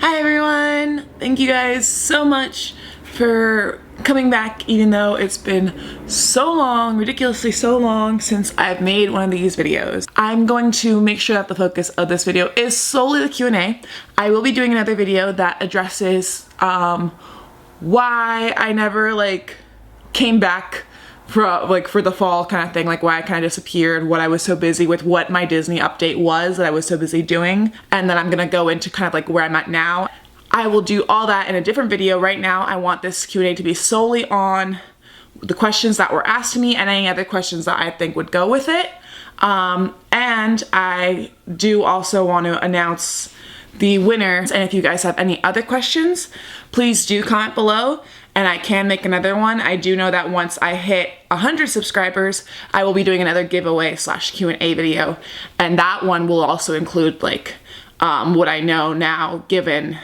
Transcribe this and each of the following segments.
Hi everyone! Thank you guys so much for coming back, even though it's been so long, ridiculously so long since I've made one of these videos. I'm going to make sure that the focus of this video is solely the Q&A. I will be doing another video that addresses why I never came back for the fall kind of thing, like why I kind of disappeared, what I was so busy with, what my Disney update was that I was so busy doing, and then I'm gonna go into kind of like where I'm at now. I will do all that in a different video. Right now I want this Q&A to be solely on the questions that were asked to me and any other questions that I think would go with it. And I do also want to announce the winners, and if you guys have any other questions, please do comment below and I can make another one. I do know that once I hit 100 subscribers, I will be doing another giveaway / Q&A video, and that one will also include what I know now given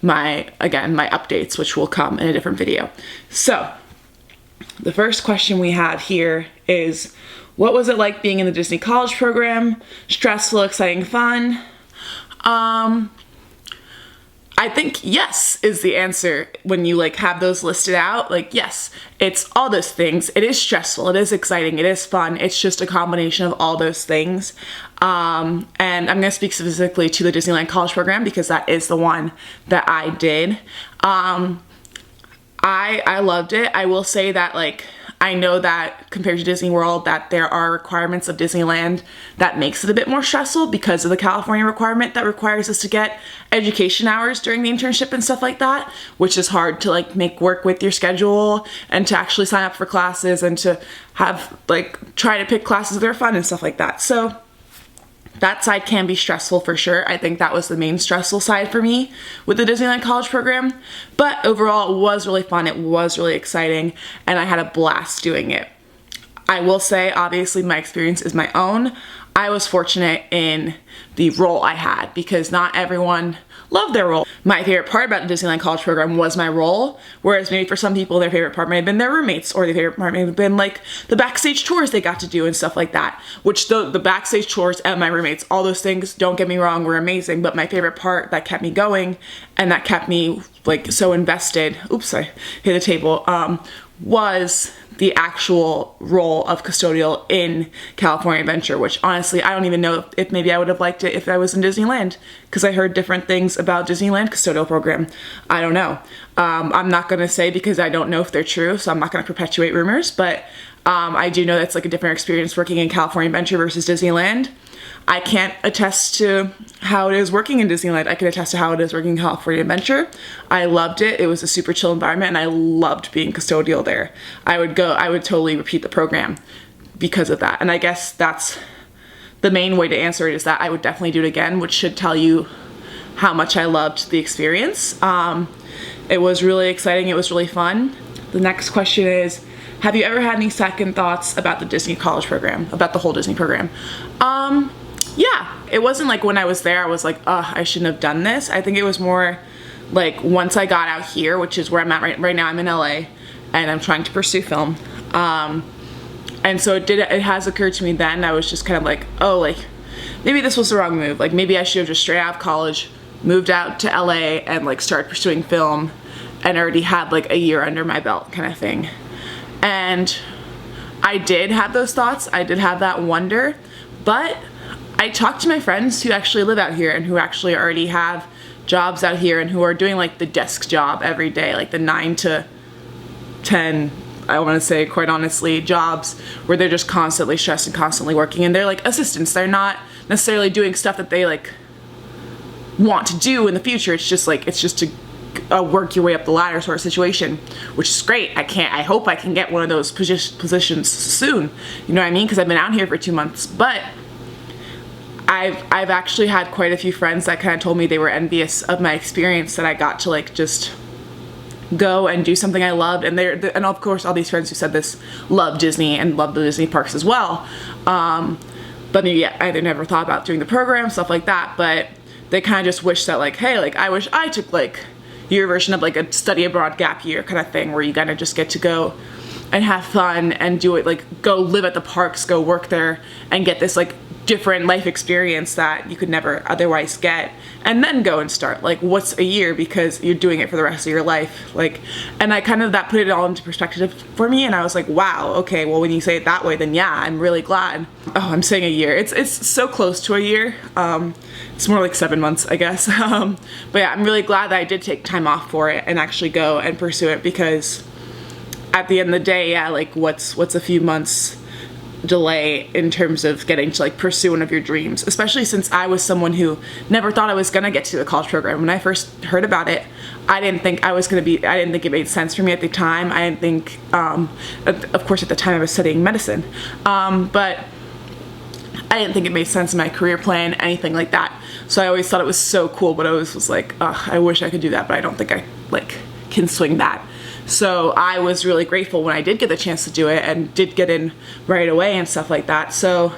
my updates, which will come in a different video. So the first question we have here is, what was it like being in the Disney College program? Stressful, exciting, fun? I think yes is the answer when you have those listed out. Yes, it's all those things. It is stressful, it is exciting, it is fun. It's just a combination of all those things. And I'm gonna speak specifically to the Disneyland College program because that is the one that I did. I loved it. I will say that I know that compared to Disney World that there are requirements of Disneyland that makes it a bit more stressful because of the California requirement that requires us to get education hours during the internship and stuff like that, which is hard to make work with your schedule and to actually sign up for classes and to have try to pick classes that are fun and stuff like that. So that side can be stressful for sure. I think that was the main stressful side for me with the Disneyland College program. But overall, it was really fun. It was really exciting, and I had a blast doing it. I will say, obviously, my experience is my own. I was fortunate in the role I had because not everyone loved their role. My favorite part about the Disneyland College program was my role, whereas maybe for some people their favorite part may have been their roommates, or their favorite part may have been the backstage tours they got to do and stuff like that, which the backstage tours and my roommates, all those things, don't get me wrong, were amazing, but my favorite part that kept me going and that kept me so invested, oops, I hit the table, was the actual role of custodial in California Adventure, which honestly, I don't even know if maybe I would have liked it if I was in Disneyland, because I heard different things about Disneyland custodial program. I don't know. I'm not gonna say because I don't know if they're true, so I'm not gonna perpetuate rumors, but I do know that's a different experience working in California Adventure versus Disneyland. I can't attest to how it is working in Disneyland. I can attest to how it is working in California Adventure. I loved it. It was a super chill environment and I loved being custodial there. I would totally repeat the program because of that. And I guess that's the main way to answer it, is that I would definitely do it again, which should tell you how much I loved the experience. It was really exciting. It was really fun. The next question is, have you ever had any second thoughts about the Disney College program, about the whole Disney program? Yeah, it wasn't when I was there I was I shouldn't have done this. I think it was more once I got out here, which is where I'm at right now. I'm in LA and I'm trying to pursue film. And so it has occurred to me then. I was just kind of maybe this was the wrong move. Maybe I should have just straight out of college moved out to LA and started pursuing film and already had a year under my belt kind of thing. And I did have those thoughts. I did have that wonder, but I talked to my friends who actually live out here and who actually already have jobs out here and who are doing the desk job every day, the 9 to 10, I want to say, quite honestly, jobs where they're just constantly stressed and constantly working, and they're assistants. They're not necessarily doing stuff that they want to do in the future. It's just to work your way up the ladder sort of situation, which is great. I hope I can get one of those positions soon, you know what I mean, because I've been out here for 2 months. But I've actually had quite a few friends that kind of told me they were envious of my experience, that I got to just go and do something I loved. And and of course all these friends who said this love Disney and love the Disney parks as well. But maybe I never thought about doing the program, stuff like that, but they kind of just wish that hey, I wish I took your version of a study abroad gap year kind of thing, where you kind of just get to go and have fun and do it, go live at the parks, go work there and get this different life experience that you could never otherwise get, and then go and start. Like, what's a year, because you're doing it for the rest of your life. Like, and I kind of, that put it all into perspective for me, and I was like, wow, okay, well, when you say it that way, then yeah, I'm really glad. Oh, I'm saying a year. It's so close to a year. It's more like 7 months, I guess. But yeah, I'm really glad that I did take time off for it and actually go and pursue it, because at the end of the day, yeah, like, what's a few months delay in terms of getting to like pursue one of your dreams, especially since I was someone who never thought I was gonna get to the college program. When I first heard about it, I didn't think it made sense for me at the time. I didn't think, of course at the time I was studying medicine, but I didn't think it made sense in my career plan, anything like that. So I always thought it was so cool, but I always was like, I wish I could do that, but I don't think I like can swing that. So I was really grateful when I did get the chance to do it and did get in right away and stuff like that. So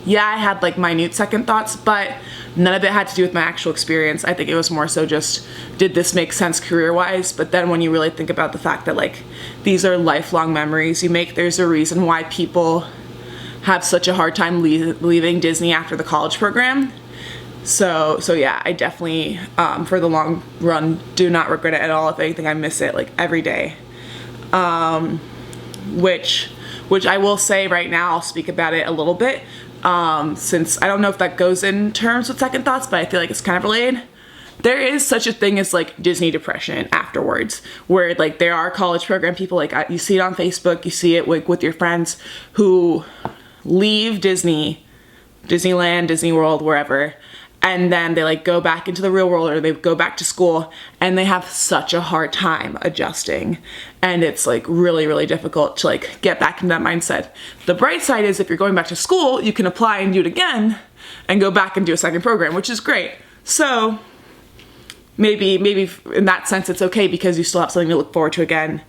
yeah, I had like minute second thoughts, but none of it had to do with my actual experience. I think it was more so just, did this make sense career-wise? But then when you really think about the fact that like these are lifelong memories you make, there's a reason why people have such a hard time leaving Disney after the college program. So yeah, I definitely, for the long run, do not regret it at all. If anything, I miss it like every day. Which I will say right now, I'll speak about it a little bit, since I don't know if that goes in terms with second thoughts, but I feel like it's kind of related. There is such a thing as like Disney depression afterwards, where like there are college program people, like you see it on Facebook, you see it with your friends who leave Disneyland, Disney World, wherever, and then they like go back into the real world, or they go back to school, and they have such a hard time adjusting, and it's like really, really difficult to like get back into that mindset. The bright side is if you're going back to school, you can apply and do it again and go back and do a second program, which is great. So maybe in that sense it's okay, because you still have something to look forward to again,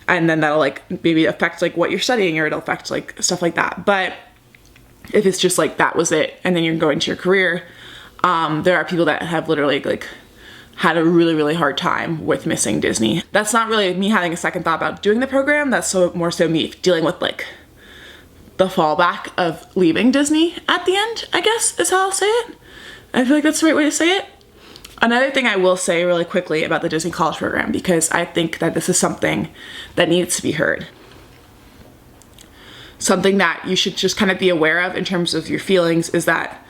and then that'll like maybe affect like what you're studying, or it'll affect like stuff like that. But if it's just like that was it, and then you're going to your career, there are people that have literally like had a really, really hard time with missing Disney. That's not really me having a second thought about doing the program. That's more so me dealing with like the fallback of leaving Disney at the end, I guess is how I'll say it. I feel like that's the right way to say it. Another thing I will say really quickly about the Disney college program, because I think that this is something that needs to be heard. Something that you should just kind of be aware of in terms of your feelings is that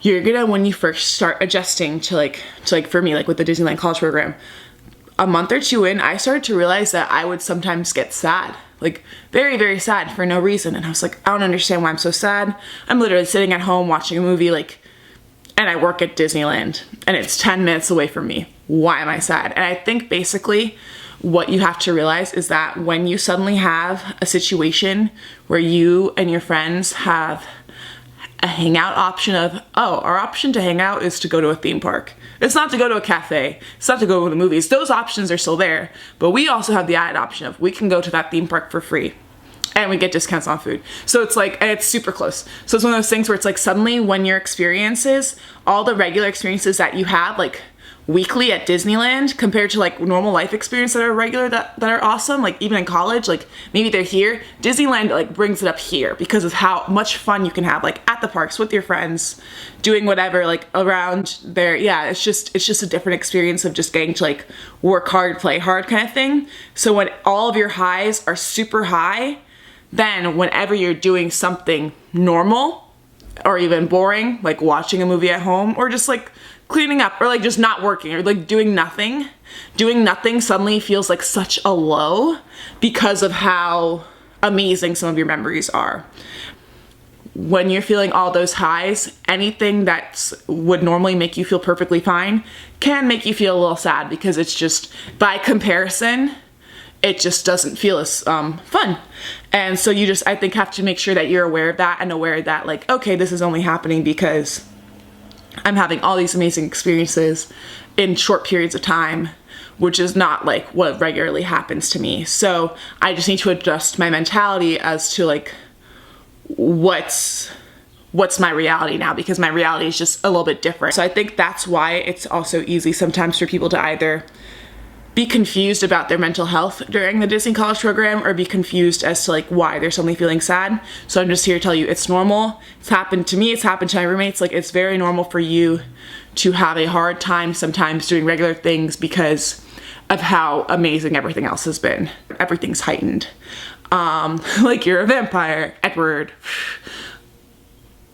you're gonna, when you first start adjusting to like for me, like with the Disneyland college program, a month or two in, I started to realize that I would sometimes get sad, like very, very sad for no reason. And I was like, I don't understand why I'm so sad. I'm literally sitting at home watching a movie, like, and I work at Disneyland and it's 10 minutes away from me. Why am I sad? And I think basically what you have to realize is that when you suddenly have a situation where you and your friends have a hangout option of, oh, our option to hang out is to go to a theme park. It's not to go to a cafe. It's not to go to the movies. Those options are still there. But we also have the added option of we can go to that theme park for free. And we get discounts on food. So it's like, and it's super close. So it's one of those things where it's like suddenly when your experiences, all the regular experiences that you have, like weekly at Disneyland compared to like normal life experience that are regular, that are awesome, like even in college, like maybe they're here, Disneyland like brings it up here because of how much fun you can have like at the parks with your friends, doing whatever like around there. Yeah, it's just a different experience of just getting to like work hard, play hard kind of thing. So when all of your highs are super high, then whenever you're doing something normal or even boring, like watching a movie at home or just like cleaning up or like just not working or like doing nothing suddenly feels like such a low because of how amazing some of your memories are. When you're feeling all those highs, anything that would normally make you feel perfectly fine can make you feel a little sad because it's just, by comparison, it just doesn't feel as fun. And so you just, I think, have to make sure that you're aware of that and aware that like, okay, this is only happening because I'm having all these amazing experiences in short periods of time, which is not like what regularly happens to me. So I just need to adjust my mentality as to like what's my reality now, because my reality is just a little bit different. So I think that's why it's also easy sometimes for people to either be confused about their mental health during the Disney College program, or be confused as to like why they're suddenly feeling sad. So I'm just here to tell you it's normal. It's happened to me, it's happened to my roommates. Like, it's very normal for you to have a hard time sometimes doing regular things because of how amazing everything else has been. Everything's heightened. Like, you're a vampire, Edward.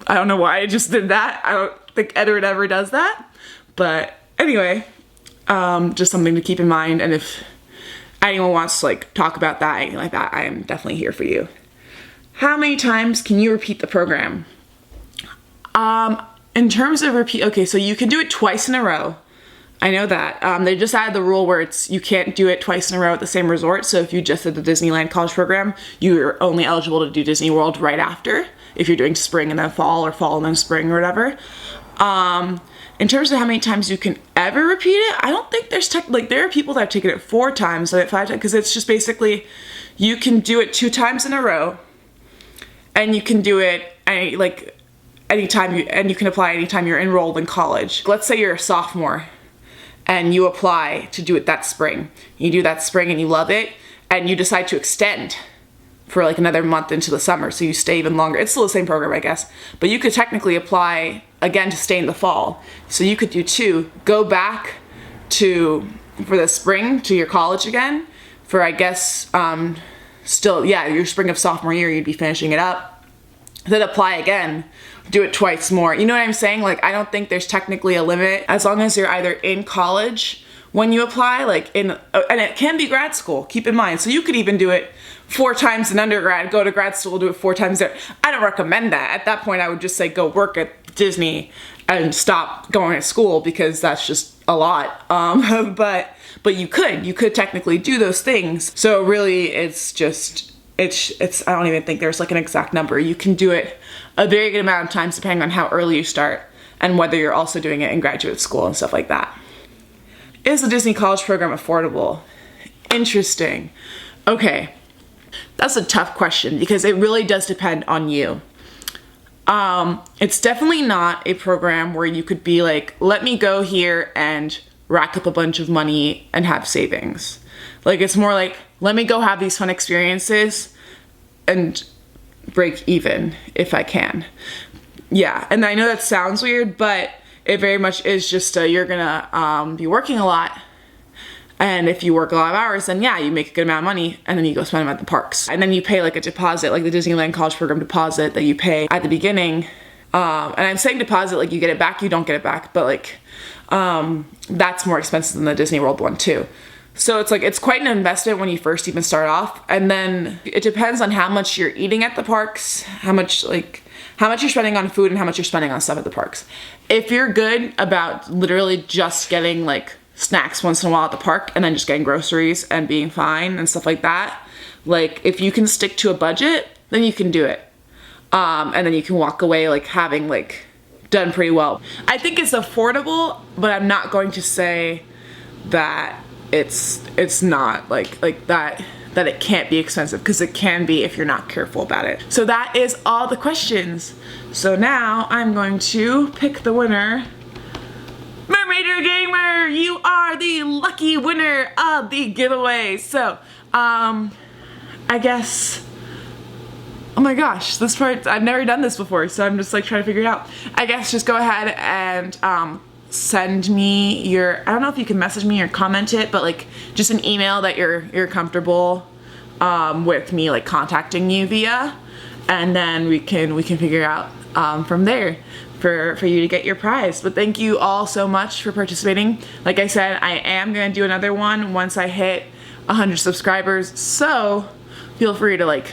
I don't know why I just did that. I don't think Edward ever does that. But anyway, just something to keep in mind. And if anyone wants to like talk about that, anything like that, I am definitely here for you. How many times can you repeat the program? In terms of repeat, okay, so you can do it twice in a row. I know that. They just added the rule where you can't do it twice in a row at the same resort. So if you just did the Disneyland College program, you're only eligible to do Disney World right after, if you're doing spring and then fall, or fall and then spring, or whatever. In terms of how many times you can ever repeat it, I don't think there's there are people that have taken it 4 times, so 5 times, because it's just basically, you can do it 2 times in a row, and you can do it anytime and you can apply anytime you're enrolled in college. Let's say you're a sophomore and you apply to do it that spring. You do that spring and you love it, and you decide to extend for like another month into the summer, so you stay even longer. It's still the same program, I guess, but you could technically apply again to stay in the fall. So you could do 2, go back for the spring to your college again for, I guess, your spring of sophomore year, you'd be finishing it up, then apply again, do it twice more. You know what I'm saying? Like, I don't think there's technically a limit, as long as you're either in college when you apply, and it can be grad school, keep in mind. So you could even do it 4 times in undergrad, go to grad school, do it 4 times there. I don't recommend that. At that point, I would just say go work at Disney and stop going to school, because that's just a lot. But you could technically do those things. So really, it's I don't even think there's like an exact number. You can do it a very good amount of times depending on how early you start and whether you're also doing it in graduate school and stuff like that. Is the Disney College program affordable? Interesting. Okay, that's a tough question because it really does depend on you. It's definitely not a program where you could be like, let me go here and rack up a bunch of money and have savings. Like, it's more like, let me go have these fun experiences and break even if I can. Yeah, and I know that sounds weird, but it very much is just you're gonna be working a lot, and if you work a lot of hours, then yeah, you make a good amount of money, and then you go spend them at the parks, and then you pay like a deposit, like the Disneyland College program deposit that you pay at the beginning. And I'm saying deposit like you get it back, you don't get it back, but like that's more expensive than the Disney World one too. So it's like, it's quite an investment when you first even start off, and then it depends on how much you're eating at the parks, how much you're spending on food and how much you're spending on stuff at the parks. If you're good about literally just getting like snacks once in a while at the park and then just getting groceries and being fine and stuff like that, like if you can stick to a budget, then you can do it. And then you can walk away like having like done pretty well. I think it's affordable, but I'm not going to say that it's not like that it can't be expensive, because it can be if you're not careful about it. So that is all the questions. So now I'm going to pick the winner. Mermaider Gamer, you are the lucky winner of the giveaway. So, I guess, oh my gosh, this part, I've never done this before, so I'm just like trying to figure it out. I guess just go ahead and send me your, I don't know if you can message me or comment it, but like just an email that you're comfortable with me like contacting you via, and then we can figure out from there for you to get your prize. But thank you all so much for participating. Like I said, I am gonna do another one once I hit 100 subscribers, so feel free to like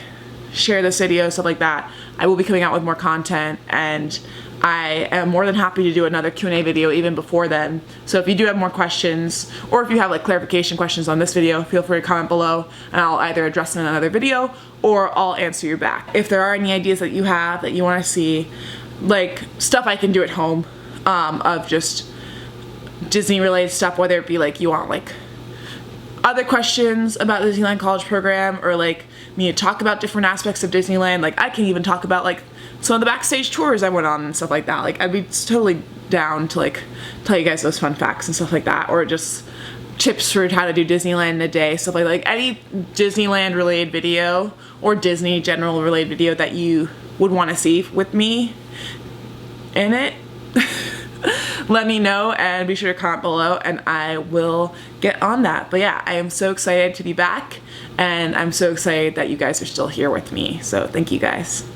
share this video, stuff like that. I will be coming out with more content, and I am more than happy to do another Q&A video even before then. So if you do have more questions, or if you have like clarification questions on this video, feel free to comment below and I'll either address it in another video or I'll answer you back. If there are any ideas that you have that you want to see, like stuff I can do at home, of just Disney related stuff, whether it be like you want like other questions about the Disneyland College program, or like me to talk about different aspects of Disneyland, like I can even talk about like some of the backstage tours I went on and stuff like that. Like I'd be totally down to like tell you guys those fun facts and stuff like that, or just tips for how to do Disneyland in a day, stuff like any Disneyland related video or Disney general related video that you would want to see with me in it, let me know and be sure to comment below and I will get on that. But yeah, I am so excited to be back and I'm so excited that you guys are still here with me. So thank you guys.